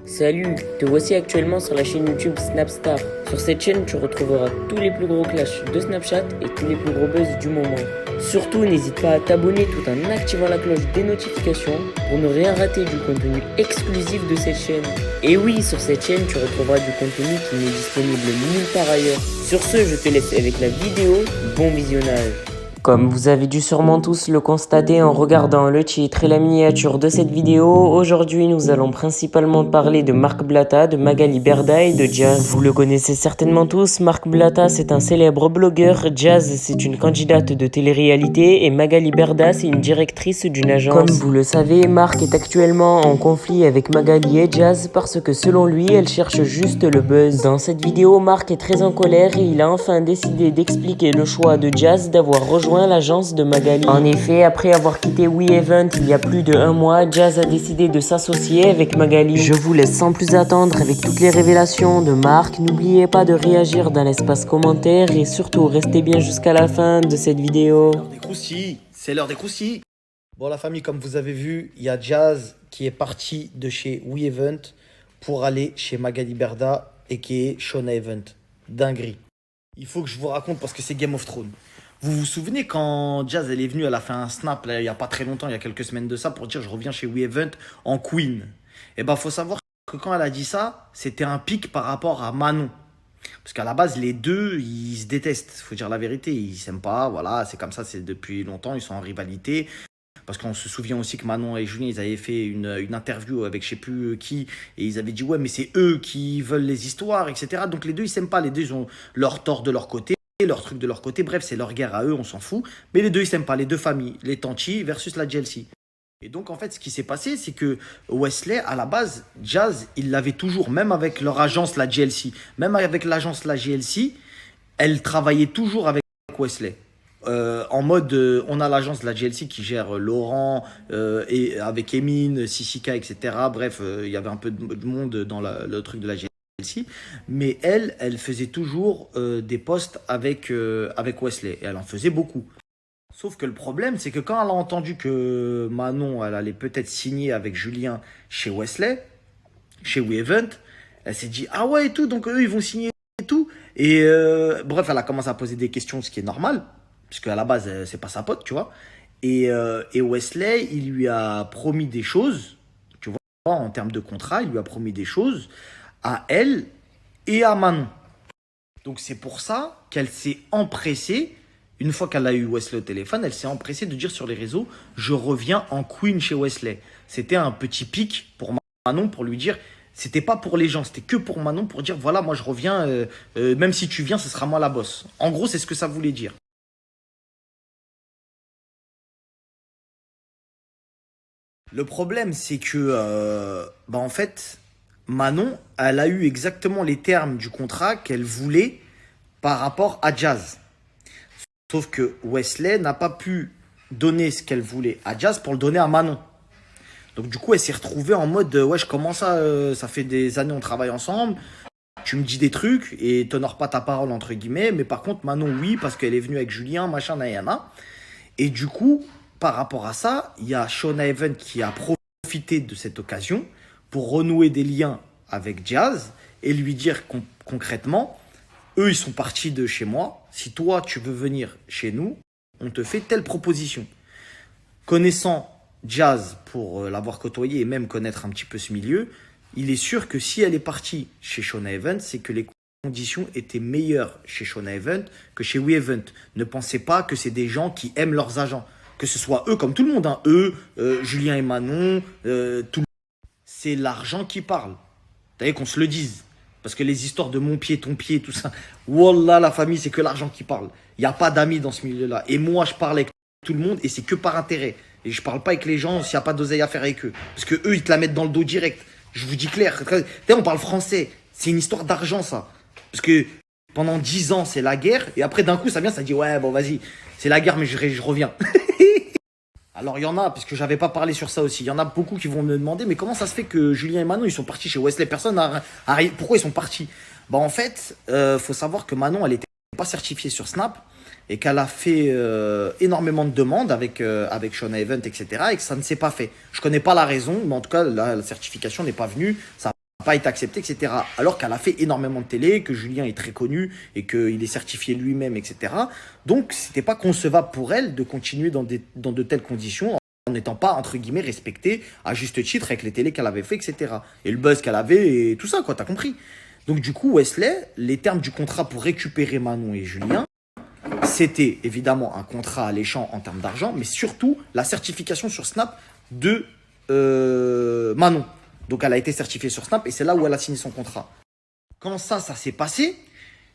Salut, te voici actuellement sur la chaîne YouTube Snapstar. Sur cette chaîne, tu retrouveras tous les plus gros clashs de Snapchat et tous les plus gros buzz du moment. Surtout, n'hésite pas à t'abonner tout en activant la cloche des notifications pour ne rien rater du contenu exclusif de cette chaîne. Et oui, sur cette chaîne, tu retrouveras du contenu qui n'est disponible nulle part ailleurs. Sur ce, je te laisse avec la vidéo. Bon visionnage. Comme vous avez dû sûrement tous le constater en regardant le titre et la miniature de cette vidéo, aujourd'hui nous allons principalement parler de Marc Blatta, de Magali Berda et de Jazz. Vous le connaissez certainement tous, Marc Blatta c'est un célèbre blogueur, Jazz c'est une candidate de télé-réalité et Magali Berda c'est une directrice d'une agence. Comme vous le savez, Marc est actuellement en conflit avec Magali et Jazz parce que selon lui, elle cherche juste le buzz. Dans cette vidéo, Marc est très en colère et il a enfin décidé d'expliquer le choix de Jazz d'avoir rejoint l'agence de Magali. En effet, après avoir quitté WeEvent il y a plus de 1 mois, Jazz a décidé de s'associer avec Magali. Je vous laisse sans plus attendre avec toutes les révélations de Marc. N'oubliez pas de réagir dans l'espace commentaire et surtout restez bien jusqu'à la fin de cette vidéo. L'heure des croustilles, c'est l'heure des croustilles. Bon la famille, comme vous avez vu, il y a Jazz qui est parti de chez WeEvent pour aller chez Magali Berda et qui est Shona Event. Dinguerie. Il faut que je vous raconte parce que c'est Game of Thrones. Vous vous souvenez quand Jazz elle est venue, elle a fait un snap là, il n'y a pas très longtemps, il y a quelques semaines de ça, pour dire je reviens chez WeEvent en Queen. Et ben faut savoir que quand elle a dit ça, c'était un pic par rapport à Manon. Parce qu'à la base, les deux, ils se détestent. Faut dire la vérité, ils s'aiment pas. Voilà, c'est comme ça, c'est depuis longtemps, ils sont en rivalité. Parce qu'on se souvient aussi que Manon et Julien, ils avaient fait une interview avec je sais plus qui, et ils avaient dit ouais, mais c'est eux qui veulent les histoires, etc. Donc les deux, ils s'aiment pas. Les deux, ils ont leur tort de leur côté, leur truc de leur côté. Bref, c'est leur guerre à eux, on s'en fout. Mais les deux, ils s'aiment pas. Les deux familles, les Tanchi versus la GLC. Et donc, en fait, ce qui s'est passé, c'est que Wesley, à la base, Jazz, il l'avait toujours, même avec leur agence, la GLC. Même avec l'agence, la GLC, elle travaillait toujours avec Wesley. En mode, on a l'agence, la GLC, qui gère Laurent, et avec Emine, Sissika, etc. Bref, il y avait un peu de monde dans le truc de la GLC. Mais elle faisait toujours des posts avec Wesley. Et elle en faisait beaucoup. Sauf que le problème, c'est que quand elle a entendu que Manon, elle allait peut-être signer avec Julien chez Wesley, chez WeEvent, elle s'est dit, ah ouais et tout, donc eux, ils vont signer et tout. Et bref, elle a commencé à poser des questions, ce qui est normal, puisque à la base, c'est pas sa pote, tu vois. Et Wesley, il lui a promis des choses, tu vois, en termes de contrat, il lui a promis des choses à elle et à Manon. Donc c'est pour ça qu'elle s'est empressée. Une fois qu'elle a eu Wesley au téléphone, elle s'est empressée de dire sur les réseaux « Je reviens en Queen chez Wesley ». C'était un petit pic pour Manon pour lui dire « C'était pas pour les gens, c'était que pour Manon pour dire « Voilà, moi je reviens, même si tu viens, ce sera moi la boss ». En gros, c'est ce que ça voulait dire. Le problème, c'est que, en fait, Manon, elle a eu exactement les termes du contrat qu'elle voulait par rapport à Jazz. Sauf que Wesley n'a pas pu donner ce qu'elle voulait à Jazz pour le donner à Manon. Donc du coup, elle s'est retrouvée en mode ouais, je commence à ça fait des années on travaille ensemble. Tu me dis des trucs et t'honores pas ta parole entre guillemets, mais par contre Manon oui parce qu'elle est venue avec Julien, machin, nayana. Et du coup, par rapport à ça, il y a Shona Event qui a profité de cette occasion pour renouer des liens avec Jazz et lui dire concrètement, eux ils sont partis de chez moi. Si toi, tu veux venir chez nous, on te fait telle proposition. Connaissant Jazz pour l'avoir côtoyé et même connaître un petit peu ce milieu, il est sûr que si elle est partie chez Shona Event, c'est que les conditions étaient meilleures chez Shona Event que chez WeEvent. Ne pensez pas que c'est des gens qui aiment leurs agents. Que ce soit eux comme tout le monde, hein. Eux, Julien et Manon, tout le monde. C'est l'argent qui parle. Vous savez qu'on se le dise. Parce que les histoires de mon pied, ton pied, tout ça, wallah, la famille, c'est que l'argent qui parle. Il n'y a pas d'amis dans ce milieu-là. Et moi, je parle avec tout le monde et c'est que par intérêt. Et je parle pas avec les gens s'il n'y a pas d'oseille à faire avec eux. Parce que eux, ils te la mettent dans le dos direct. Je vous dis clair. On parle français. C'est une histoire d'argent, ça. Parce que pendant 10 ans, c'est la guerre. Et après, d'un coup, ça vient, ça dit, ouais, bon, vas-y. C'est la guerre, mais je reviens. Alors, il y en a, parce que j'avais pas parlé sur ça aussi. Il y en a beaucoup qui vont me demander, mais comment ça se fait que Julien et Manon, ils sont partis chez Wesley? Personne n'a. Pourquoi ils sont partis? En fait, faut savoir que Manon, elle était pas certifiée sur Snap et qu'elle a fait énormément de demandes avec Shona Event, etc. et que ça ne s'est pas fait. Je connais pas la raison, mais en tout cas, la certification n'est pas venue. Ça pas été accepté, etc. Alors qu'elle a fait énormément de télé, que Julien est très connu et qu'il est certifié lui-même, etc. Donc, c'était pas concevable pour elle de continuer dans de telles conditions en n'étant pas, entre guillemets, respectée à juste titre avec les télés qu'elle avait fait, etc. Et le buzz qu'elle avait et tout ça, quoi, t'as compris. Donc, du coup, Wesley, les termes du contrat pour récupérer Manon et Julien, c'était évidemment un contrat alléchant en termes d'argent, mais surtout la certification sur Snap de Manon. Donc elle a été certifiée sur Snap et c'est là où elle a signé son contrat. Quand ça s'est passé,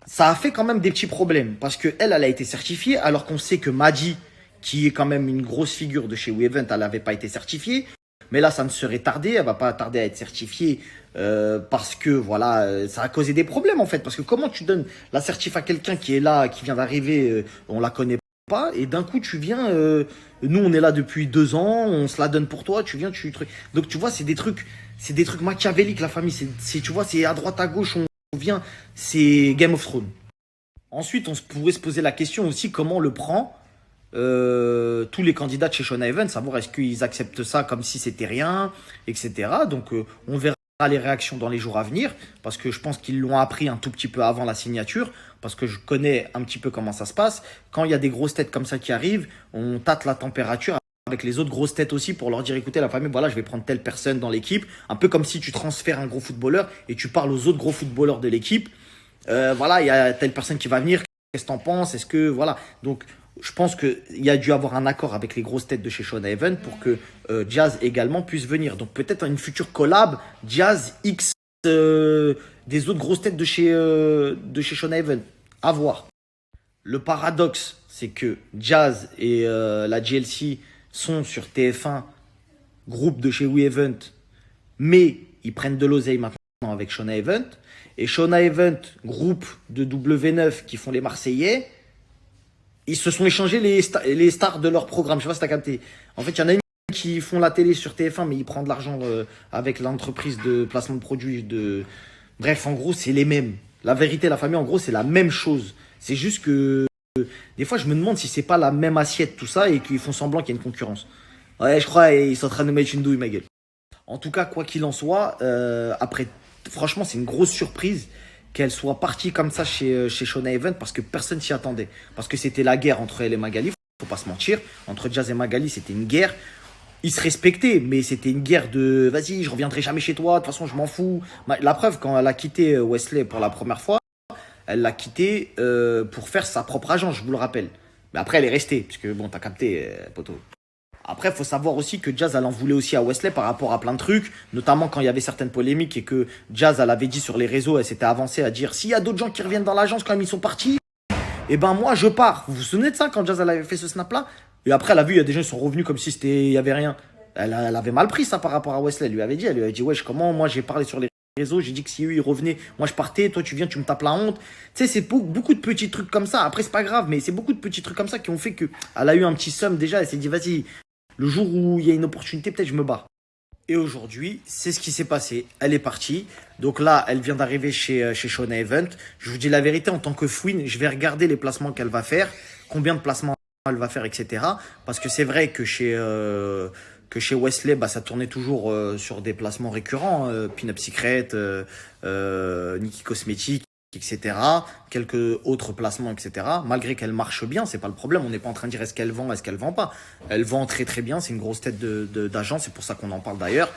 ça a fait quand même des petits problèmes parce que elle a été certifiée alors qu'on sait que Madi, qui est quand même une grosse figure de chez WeEvent, elle n'avait pas été certifiée. Mais là, ça ne serait tardé, elle va pas tarder à être certifiée parce que voilà, ça a causé des problèmes en fait. Parce que comment tu donnes la certif à quelqu'un qui est là, qui vient d'arriver, on la connaît pas, et d'un coup tu viens, nous on est là depuis 2 ans, on se la donne pour toi, tu viens, donc tu vois, c'est des trucs machiavéliques la famille, tu vois, c'est à droite à gauche, on vient, c'est Game of Thrones. Ensuite, pourrait se poser la question aussi comment le prend tous les candidats de chez Shona Evans, savoir est-ce qu'ils acceptent ça comme si c'était rien, etc. Donc on verra les réactions dans les jours à venir, parce que je pense qu'ils l'ont appris un tout petit peu avant la signature, parce que je connais un petit peu comment ça se passe. Quand il y a des grosses têtes comme ça qui arrivent, on tâte la température avec les autres grosses têtes aussi pour leur dire écoutez la famille, voilà, je vais prendre telle personne dans l'équipe, un peu comme si tu transfères un gros footballeur et tu parles aux autres gros footballeurs de l'équipe. Voilà, il y a telle personne qui va venir, qu'est-ce que t'en penses, est-ce que voilà. Donc je pense qu'il y a dû avoir un accord avec les grosses têtes de chez Shona Evans pour que Jazz également puisse venir. Donc peut-être une future collab Jazz X des autres grosses têtes de chez Shona Evans. À voir. Le paradoxe, c'est que Jazz et la GLC sont sur TF1, groupe de chez WeEvent, mais ils prennent de l'oseille maintenant avec Shona Evans. Et Shona Evans, groupe de W9 qui font les Marseillais, ils se sont échangés les stars de leur programme. Je sais pas si t'as capté. En fait, il y en a une qui font la télé sur TF1, mais ils prennent de l'argent avec l'entreprise de placement de produits. Bref, en gros, c'est les mêmes. La vérité, la famille, en gros, c'est la même chose. C'est juste que des fois, je me demande si c'est pas la même assiette, tout ça, et qu'ils font semblant qu'il y a une concurrence. Ouais, je crois, ils sont en train de mettre une douille, ma gueule. En tout cas, quoi qu'il en soit, après, franchement, c'est une grosse surprise qu'elle soit partie comme ça chez Shona Evans parce que personne s'y attendait. Parce que c'était la guerre entre elle et Magali, faut pas se mentir. Entre Jazz et Magali, c'était une guerre. Ils se respectaient, mais c'était une guerre de vas-y, je reviendrai jamais chez toi, de toute façon, je m'en fous. La preuve, quand elle a quitté Wesley pour la première fois, elle l'a quitté pour faire sa propre agence, je vous le rappelle. Mais après, elle est restée, parce que bon, t'as capté, poteau. Après, il faut savoir aussi que Jazz, elle en voulait aussi à Wesley par rapport à plein de trucs, notamment quand il y avait certaines polémiques et que Jazz, elle avait dit sur les réseaux, elle s'était avancée à dire s'il y a d'autres gens qui reviennent dans l'agence quand ils sont partis, eh ben moi, je pars. Vous vous souvenez de ça quand Jazz, elle avait fait ce snap-là? Et après, elle a vu, il y a des gens qui sont revenus comme si il y avait rien. Elle avait mal pris ça par rapport à Wesley. Elle lui avait dit, wesh, comment moi j'ai parlé sur les réseaux, j'ai dit que si eux ils revenaient, moi je partais, toi tu viens, tu me tapes la honte. Tu sais, c'est beaucoup de petits trucs comme ça. Après, c'est pas grave, mais c'est beaucoup de petits trucs comme ça qui ont fait qu'elle a eu un petit somme déjà. Elle s'est dit, vas-y. Le jour où il y a une opportunité, peut-être je me barre. Et aujourd'hui, c'est ce qui s'est passé. Elle est partie. Donc là, elle vient d'arriver chez Shona Evans. Je vous dis la vérité, en tant que fouine, je vais regarder les placements qu'elle va faire, combien de placements elle va faire, etc. Parce que c'est vrai que chez Wesley, bah, ça tournait toujours sur des placements récurrents. Pin-Up Secret, Nikki Cosmetics, etc. Quelques autres placements, etc. Malgré qu'elle marche bien, c'est pas le problème. On n'est pas en train de dire est-ce qu'elle vend pas. Elle vend très très bien. C'est une grosse tête d'agence. C'est pour ça qu'on en parle d'ailleurs.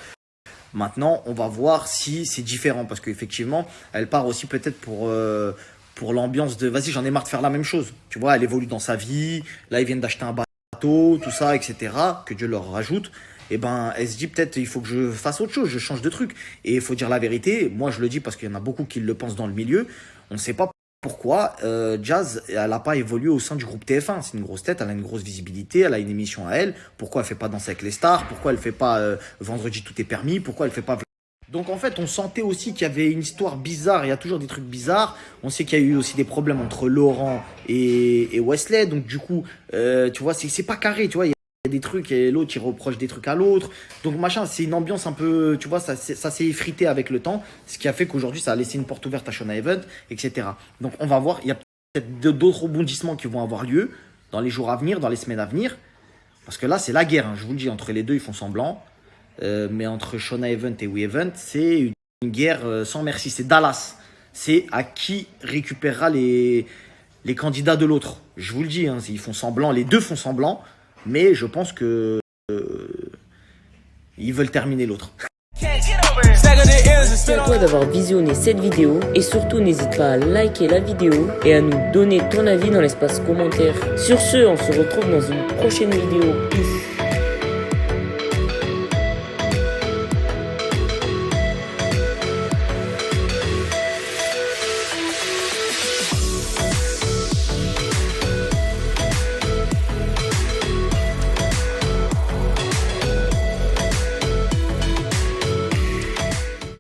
Maintenant, on va voir si c'est différent parce qu'effectivement, elle part aussi peut-être pour l'ambiance de vas-y, j'en ai marre de faire la même chose. Tu vois, elle évolue dans sa vie. Là, ils viennent d'acheter un bateau, tout ça, etc. Que Dieu leur rajoute. Et ben, elle se dit peut-être il faut que je fasse autre chose, je change de truc. Et il faut dire la vérité, moi je le dis parce qu'il y en a beaucoup qui le pensent dans le milieu, on ne sait pas pourquoi Jazz, elle n'a pas évolué au sein du groupe TF1. C'est une grosse tête, elle a une grosse visibilité, elle a une émission à elle. Pourquoi elle fait pas Danser avec les stars? Pourquoi elle fait pas Vendredi tout est permis? Pourquoi elle fait pas... Donc en fait, on sentait aussi qu'il y avait une histoire bizarre, il y a toujours des trucs bizarres. On sait qu'il y a eu aussi des problèmes entre Laurent et Wesley. Donc du coup, tu vois, c'est pas carré, tu vois. Il y a des trucs et l'autre il reproche des trucs à l'autre, donc machin, c'est une ambiance un peu, tu vois, ça s'est effrité avec le temps, ce qui a fait qu'aujourd'hui ça a laissé une porte ouverte à Shona Evans, etc. Donc on va voir, il y a peut-être d'autres rebondissements qui vont avoir lieu dans les jours à venir, dans les semaines à venir, parce que là c'est la guerre, hein, je vous le dis, entre les deux ils font semblant, mais entre Shona Evans et WeEvent, c'est une une guerre sans merci. C'est Dallas. C'est à qui récupérera les candidats de l'autre. Je vous le dis, hein, ils font semblant, les deux font semblant, mais je pense que ils veulent terminer l'autre. Merci à toi d'avoir visionné cette vidéo et surtout n'hésite pas à liker la vidéo et à nous donner ton avis dans l'espace commentaire. Sur ce, on se retrouve dans une prochaine vidéo. Peace.